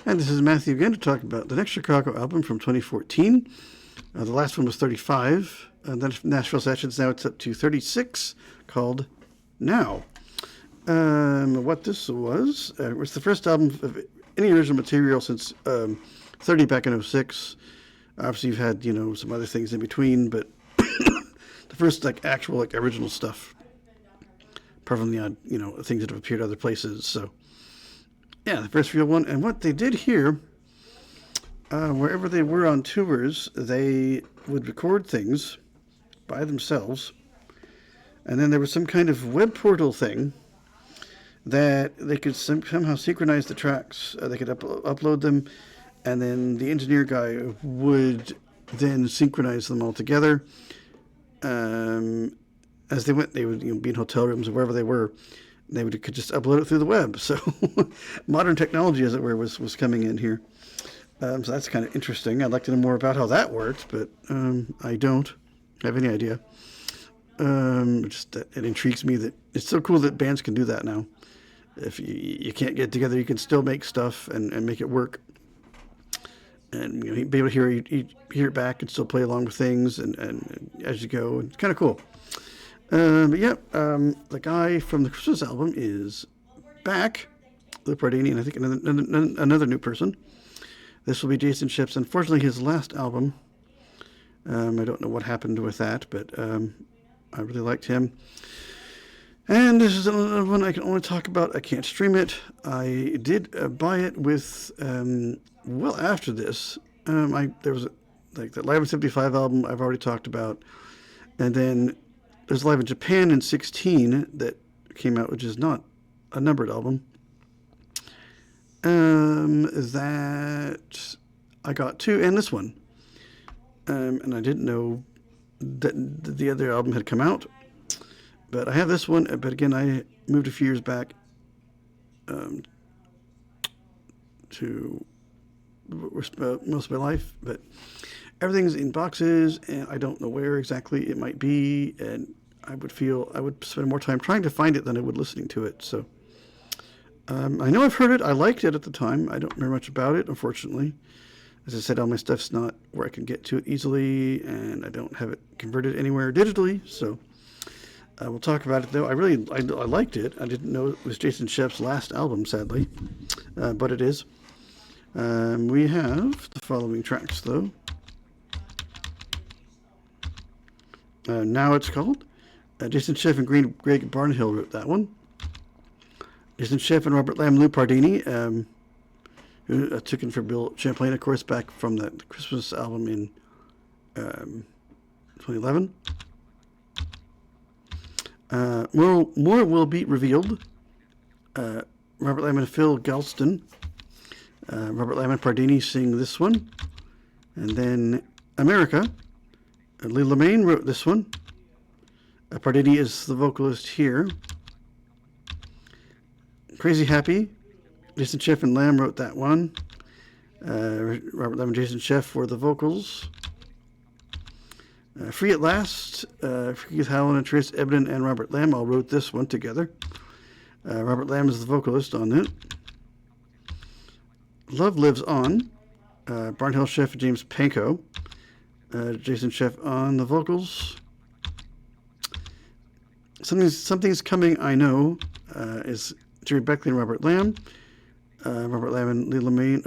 And this is Matthew again to talk about the next Chicago album from 2014. The last one was 35. Then Nashville Sessions, now it's up to 36, called Now. What this was, it was the first album of any original material since 30 back in 06. Obviously, you've had, some other things in between, but the first, actual, original stuff. Apart from the odd, things that have appeared other places. So, yeah, the first real one. And what they did here, wherever they were on tours, they would record things by themselves. And then there was some kind of web portal thing that they could somehow synchronize the tracks. They could upload them, and then the engineer guy would then synchronize them all together. As they went, they would be in hotel rooms or wherever they were. They could just upload it through the web. So modern technology, as it were, was coming in here. So that's kind of interesting. I'd like to know more about how that worked, but I don't have any idea. Just that it intrigues me that it's so cool that bands can do that now. If you can't get together, you can still make stuff and make it work. And be able to hear it back and still play along with things and as you go. It's kind of cool. The guy from the Christmas album is back, Lou Pardini, and I think another new person. This will be Jason Shipp's, unfortunately, his last album. I don't know what happened with that, but I really liked him. And this is another one I can only talk about. I can't stream it. I did buy it with, well after this. There was the Live in 75 album I've already talked about. And then there's Live in Japan in 16 that came out, which is not a numbered album. That I got too, and this one. And I didn't know that the other album had come out. But I have this one, but again, I moved a few years back to most of my life. But everything's in boxes, and I don't know where exactly it might be, and I would spend more time trying to find it than I would listening to it. So I know I've heard it. I liked it at the time. I don't remember much about it, unfortunately. As I said, all my stuff's not where I can get to it easily, and I don't have it converted anywhere digitally. So we'll talk about it, though. I liked it. I didn't know it was Jason Shipp's last album, sadly, but it is. We have the following tracks, though. Now it's called. Jason Shipp and Greg Barnhill wrote that one. Jason Shipp and Robert Lamb, Lou Pardini, who took in for Bill Champlain, of course, back from the Christmas album in 2011. More will be revealed. Robert Lamb and Phil Galston. Robert Lamb and Pardini sing this one. And then America. Lee Lemaine wrote this one. Pardini is the vocalist here. Crazy Happy. Jason Shipp and Lamb wrote that one. Robert Lamb and Jason Shipp were the vocals. Free at Last. Keith Howland and Trace Ebden and Robert Lamb all wrote this one together. Robert Lamb is the vocalist on it. Love Lives On. Barnhill Shipp and James Pankow. Jason Shipp on the vocals. Something's Coming, I Know, is Jerry Beckley and Robert Lamb. Robert Lamb and Lee Lemaine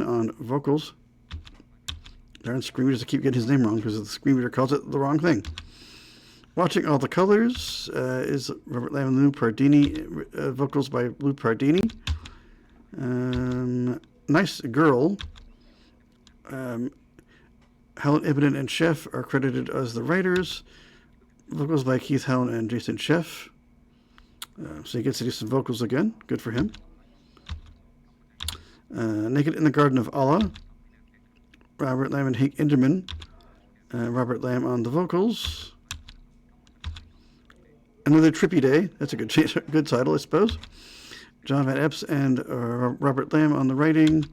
on vocals. Darn screen readers, I keep getting his name wrong because the screen reader calls it the wrong thing. Watching All the Colors is Robert Lamb and Lou Pardini, vocals by Lou Pardini. Nice Girl. Helen Ibden and Sheff are credited as the writers. Vocals by Keith Howland and Jason Sheff. So he gets to do some vocals again. Good for him. Naked in the Garden of Allah. Robert Lamb and Hank Inderman. Robert Lamb on the vocals. Another Trippy Day. That's a good title, I suppose. John Van Epps and Robert Lamb on the writing.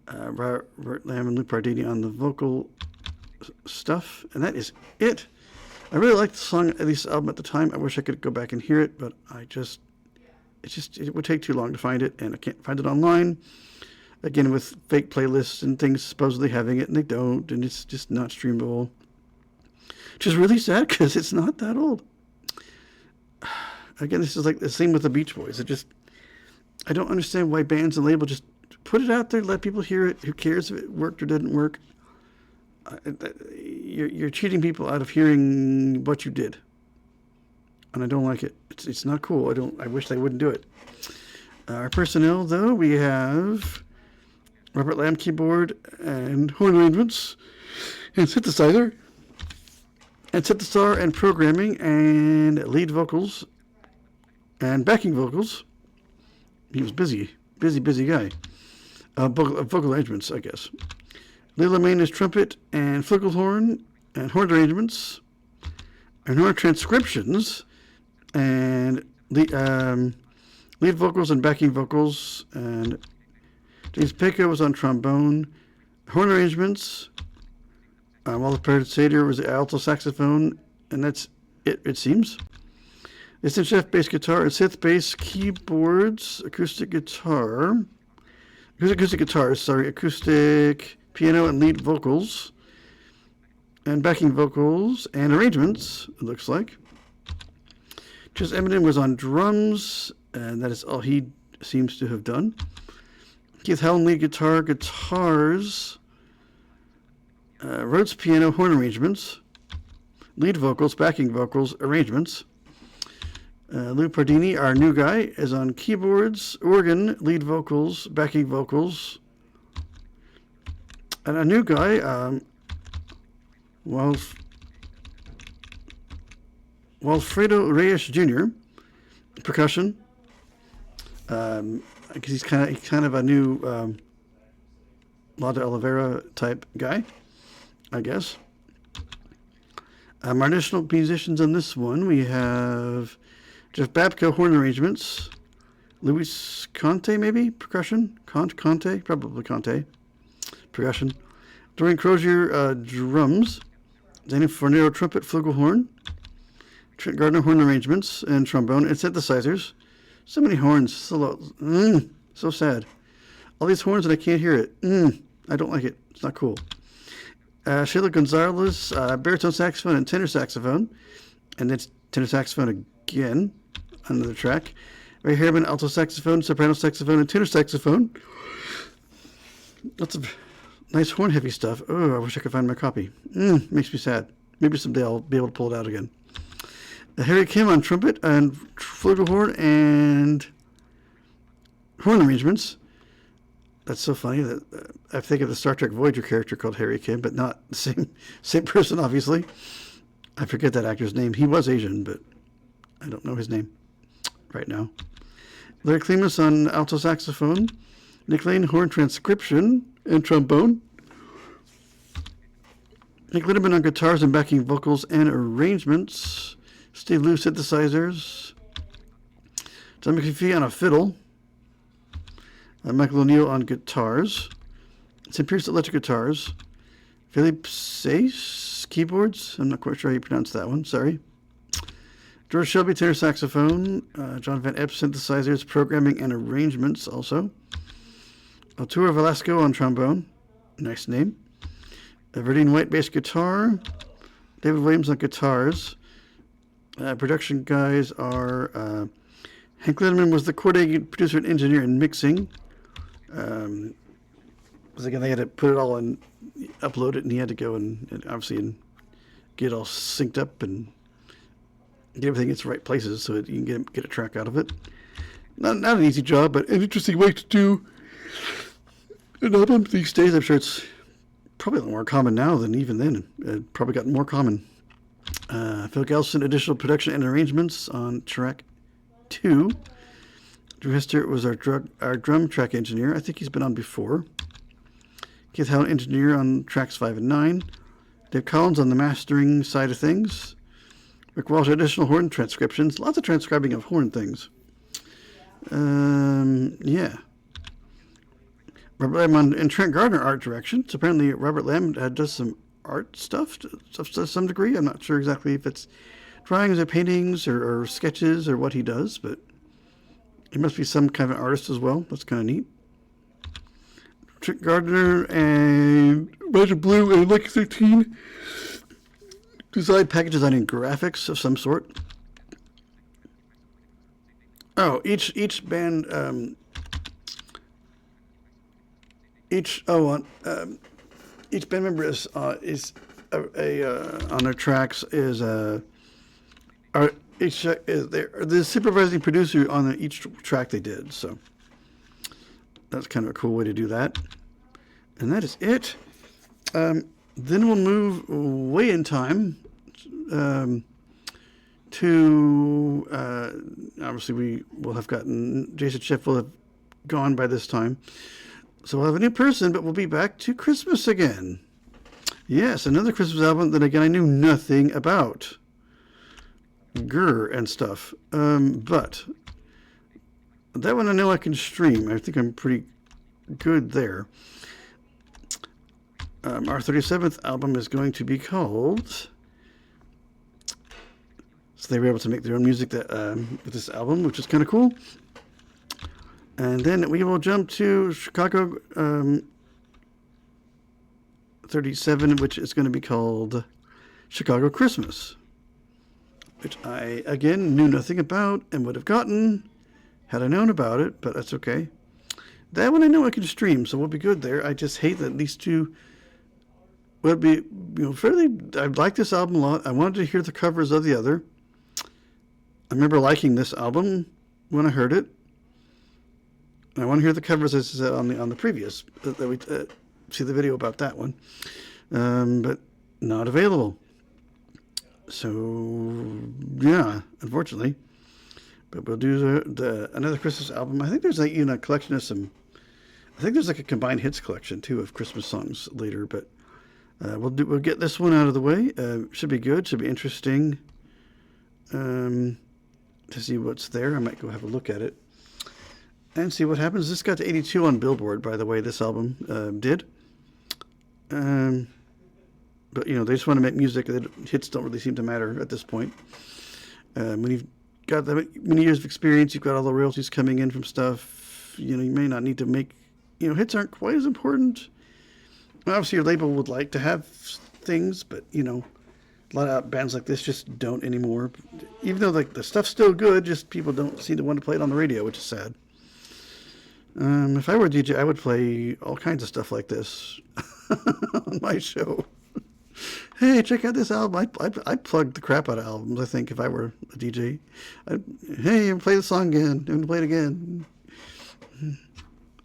Robert Lamb and Lou Pardini on the vocal stuff. And that is it. I really liked the song, at least the album at the time. I wish I could go back and hear it, but it would take too long to find it, and I can't find it online. Again, with fake playlists and things supposedly having it, and they don't, and it's just not streamable. Which is really sad because it's not that old. Again, this is like the same with the Beach Boys. I don't understand why bands and labels just put it out there, let people hear it. Who cares if it worked or didn't work? You're cheating people out of hearing what you did, and I don't like it. It's not cool. I wish they wouldn't do it. Our personnel, though, we have Robert Lamb keyboard and horn arrangements and synthesizer and programming and lead vocals and backing vocals. He was busy guy. Vocal arrangements, I guess. Leila Main is trumpet and flugelhorn and horn arrangements and horn transcriptions and lead vocals and backing vocals. And James Pecco was on trombone, horn arrangements. Walter Sater was the alto saxophone, and that's it seems. Assistant chef, bass guitar, and synth bass, keyboards, acoustic guitars, acoustic piano and lead vocals, and backing vocals and arrangements, it looks like. Just Eminem was on drums, and that is all he seems to have done. Keith Helen, lead guitar, guitars, Rhodes piano, horn arrangements, lead vocals, backing vocals, arrangements. Lou Pardini, our new guy, is on keyboards, organ, lead vocals, backing vocals. And a new guy, Walfredo Reyes Jr., percussion. Because he's kind of a new Lada Oliveira type guy, I guess. Our additional musicians on this one, we have Jeff Babko, horn arrangements. Luis Conte, maybe? Percussion? Conte? Probably Conte. Percussion. Dorian Crozier, drums. Danny Fornero, trumpet, flugelhorn. Trent Gardner, horn arrangements and trombone and synthesizers. So many horns. So sad. All these horns and I can't hear it. I don't like it. It's not cool. Sheila Gonzalez, baritone saxophone and tenor saxophone. And it's tenor saxophone again. Another track. Ray Harriman, alto saxophone, soprano saxophone, and tenor saxophone. Lots of nice horn heavy stuff. Oh, I wish I could find my copy. Makes me sad. Maybe someday I'll be able to pull it out again. Harry Kim on trumpet and flugelhorn and horn arrangements. That's so funny that I think of the Star Trek Voyager character called Harry Kim, but not the same person, obviously. I forget that actor's name. He was Asian, but I don't know his name right now. Larry Klimas on alto saxophone. Nick Lane, horn transcription and trombone. Nick Lindemann on guitars and backing vocals and arrangements. Steve Lou, synthesizers. John McPhee on a fiddle. Michael O'Neill on guitars. St. Pierce electric guitars. Philippe Sace, keyboards. I'm not quite sure how you pronounce that one. Sorry. George Shelby, tenor saxophone. John Van Epp, synthesizers, programming, and arrangements also. Arturo Velasco on trombone. Nice name. Verdine White, bass guitar. David Williams on guitars. Production guys are Hank Lindemann was the coordinating producer and engineer and mixing. Because again, they had to put it all in, upload it, and he had to go and obviously get all synced up and get everything in its right places so that you can get a track out of it. Not an easy job, but an interesting way to do an album these days. I'm sure it's probably a lot more common now than even then. It probably gotten more common. Phil Galson, additional production and arrangements on track 2. Drew Hester was our drum track engineer. I think he's been on before. Keith Howell, engineer on tracks 5 and 9. Dave Collins on the mastering side of things. Rick Walsh, additional horn transcriptions. Lots of transcribing of horn things. Yeah. Robert Lamb and Trent Gardner art direction. So apparently Robert Lamb does some art stuff to some degree. I'm not sure exactly if it's drawings or paintings or sketches or what he does, but he must be some kind of an artist as well. That's kind of neat. Trick Gardner and Red and Blue and Lucky 13 design, package design, and graphics of some sort. Oh, each band each band member is on their tracks is each is the supervising producer on each track they did. So that's kind of a cool way to do that. And that is it. Then we'll move way in time to obviously we will have gotten Jason Schiff will have gone by this time, so we'll have a new person, but we'll be back to Christmas again. Yes, another Christmas album that again I knew nothing about, and stuff, but that one I know I can stream. I think I'm pretty good there. Our 37th album is going to be called. So they were able to make their own music with this album, which is kind of cool. And then we will jump to Chicago 37, which is going to be called Chicago Christmas, which I, again, knew nothing about and would have gotten had I known about it, but that's okay. That one I know I can stream, so we'll be good there. I just hate that these two would be, fairly. I like this album a lot. I wanted to hear the covers of the other. I remember liking this album when I heard it. And I want to hear the covers as I said on the previous that we see the video about that one, but not available. So yeah, unfortunately. But we'll do another Christmas album. I think there's a collection of some. I think there's like a combined hits collection too of Christmas songs later. But we'll get this one out of the way. Should be good. Should be interesting. To see what's there. I might go have a look at it and see what happens. This got to 82 on Billboard, by the way, this album did. But, they just want to make music. Hits don't really seem to matter at this point. When you've got that many years of experience, you've got all the royalties coming in from stuff, you may not need to make, hits aren't quite as important. Obviously, your label would like to have things, but, a lot of bands like this just don't anymore. Even though the stuff's still good, just people don't seem to want to play it on the radio, which is sad. If I were a DJ, I would play all kinds of stuff like this on my show. Hey, check out this album. I'd plug the crap out of albums, I think, if I were a DJ. Hey, play the song again. I'm going to play it again.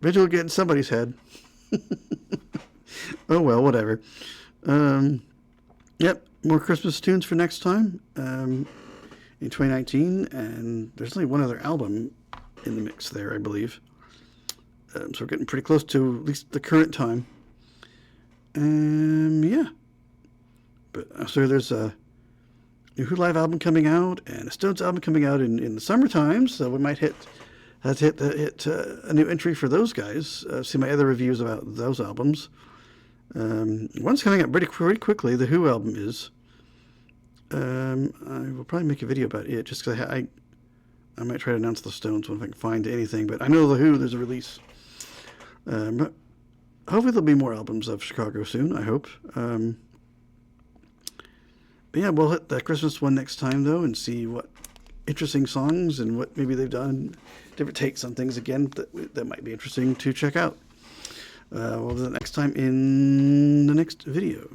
Eventually get in somebody's head. Oh, well, whatever. Yep. More Christmas tunes for next time in 2019, and there's only one other album in the mix there, I believe. So we're getting pretty close to at least the current time. Yeah. But so there's a new Who Live album coming out and a Stones album coming out in the summertime, so we might hit a new entry for those guys. See my other reviews about those albums. One's coming up pretty quickly. The Who album is. I will probably make a video about it just because I might try to announce the Stones one if I can find anything. But I know the Who, there's a release. But hopefully there'll be more albums of Chicago soon, I hope. But yeah, we'll hit the Christmas one next time, though, and see what interesting songs and what maybe they've done, different takes on things again that might be interesting to check out. We'll do that next time in the next video.